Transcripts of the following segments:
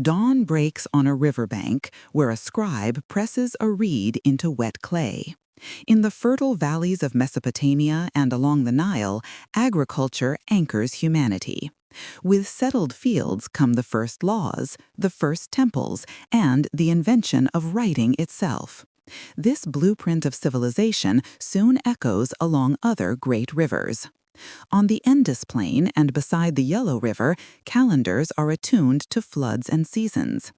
Dawn breaks on a riverbank where a scribe presses a reed into wet clay. In the fertile valleys of Mesopotamia and along the Nile, agriculture anchors humanity. With settled fields come the first laws, the first temples, and the invention of writing itself. This blueprint of civilization soon echoes along other great rivers. On the Indus Plain and beside the Yellow River, calendars are attuned to floods and seasons.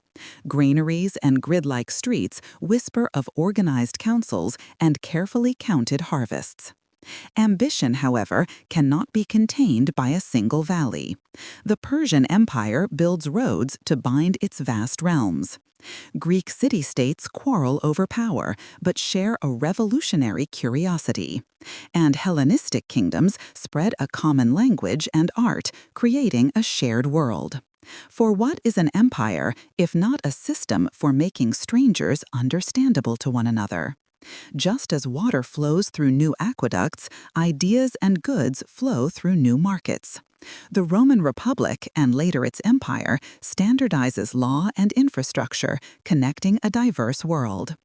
Granaries and grid-like streets whisper of organized councils and carefully counted harvests. Ambition, however, cannot be contained by a single valley. The Persian Empire builds roads to bind its vast realms. Greek city-states quarrel over power, but share a revolutionary curiosity. And Hellenistic kingdoms spread a common language and art, creating a shared world. For what is an empire, if not a system for making strangers understandable to one another? Just as water flows through new aqueducts, ideas and goods flow through new markets. The Roman Republic, and later its empire, standardizes law and infrastructure, connecting a diverse world.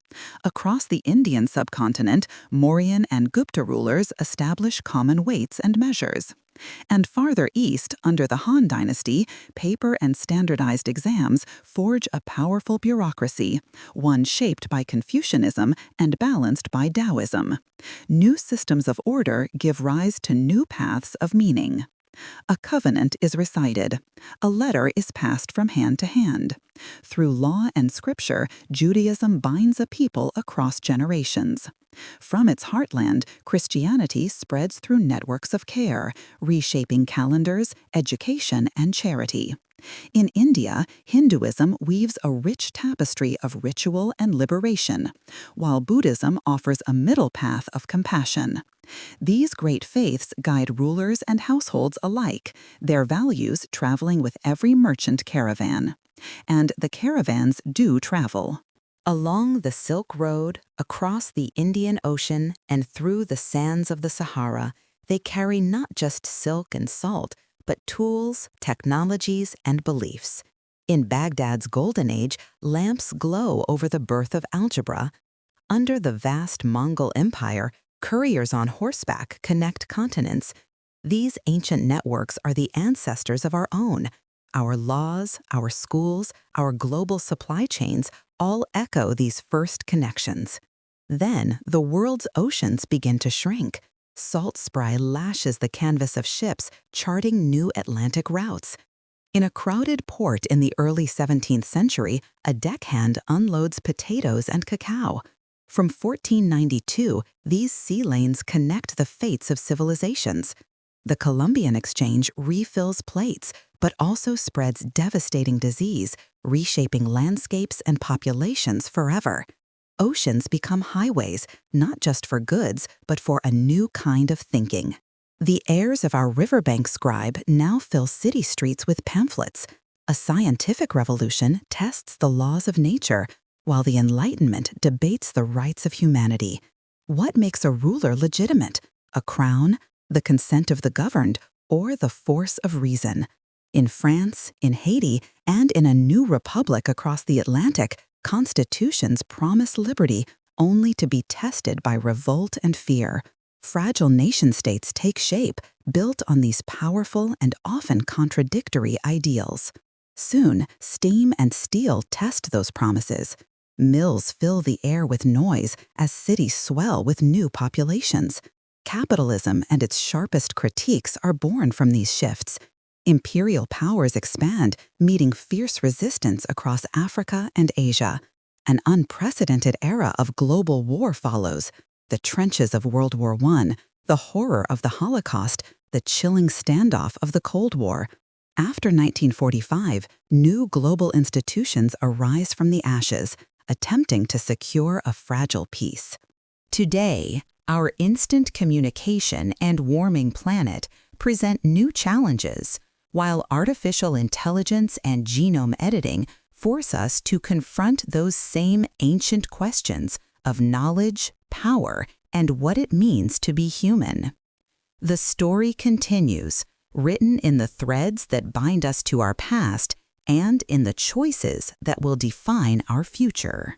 Across the Indian subcontinent, Mauryan and Gupta rulers establish common weights and measures. And farther east, under the Han dynasty, paper and standardized exams forge a powerful bureaucracy, one shaped by Confucianism and balanced by Taoism. New systems of order give rise to new paths of meaning. A covenant is recited. A letter is passed from hand to hand. Through law and scripture, Judaism binds a people across generations. From its heartland, Christianity spreads through networks of care, reshaping calendars, education, and charity. In India, Hinduism weaves a rich tapestry of ritual and liberation, while Buddhism offers a middle path of compassion. These great faiths guide rulers and households alike, their values traveling with every merchant caravan. And the caravans do travel. Along the Silk Road, across the Indian Ocean, and through the sands of the Sahara, they carry not just silk and salt, but tools, technologies, and beliefs. In Baghdad's Golden Age, lamps glow over the birth of algebra. Under the vast Mongol Empire, couriers on horseback connect continents. These ancient networks are the ancestors of our own. Our laws, our schools, our global supply chains all echo these first connections. Then, the world's oceans begin to shrink. Salt spray lashes the canvas of ships, charting new Atlantic routes. In a crowded port in the early 17th century, a deckhand unloads potatoes and cacao. From 1492, these sea lanes connect the fates of civilizations. The Columbian Exchange refills plates, but also spreads devastating disease, reshaping landscapes and populations forever. Oceans become highways, not just for goods, but for a new kind of thinking. The heirs of our riverbank scribe now fill city streets with pamphlets. A scientific revolution tests the laws of nature, while the Enlightenment debates the rights of humanity. What makes a ruler legitimate? A crown, the consent of the governed, or the force of reason? In France, in Haiti, and in a new republic across the Atlantic, constitutions promise liberty only to be tested by revolt and fear. Fragile nation-states take shape, built on these powerful and often contradictory ideals. Soon, steam and steel test those promises. Mills fill the air with noise as cities swell with new populations. Capitalism and its sharpest critiques are born from these shifts. Imperial powers expand, meeting fierce resistance across Africa and Asia. An unprecedented era of global war follows. The trenches of World War I, the horror of the Holocaust, the chilling standoff of the Cold War. After 1945, new global institutions arise from the ashes, attempting to secure a fragile peace. Today, our instant communication and warming planet present new challenges, while artificial intelligence and genome editing force us to confront those same ancient questions of knowledge, power, and what it means to be human. The story continues, written in the threads that bind us to our past and in the choices that will define our future.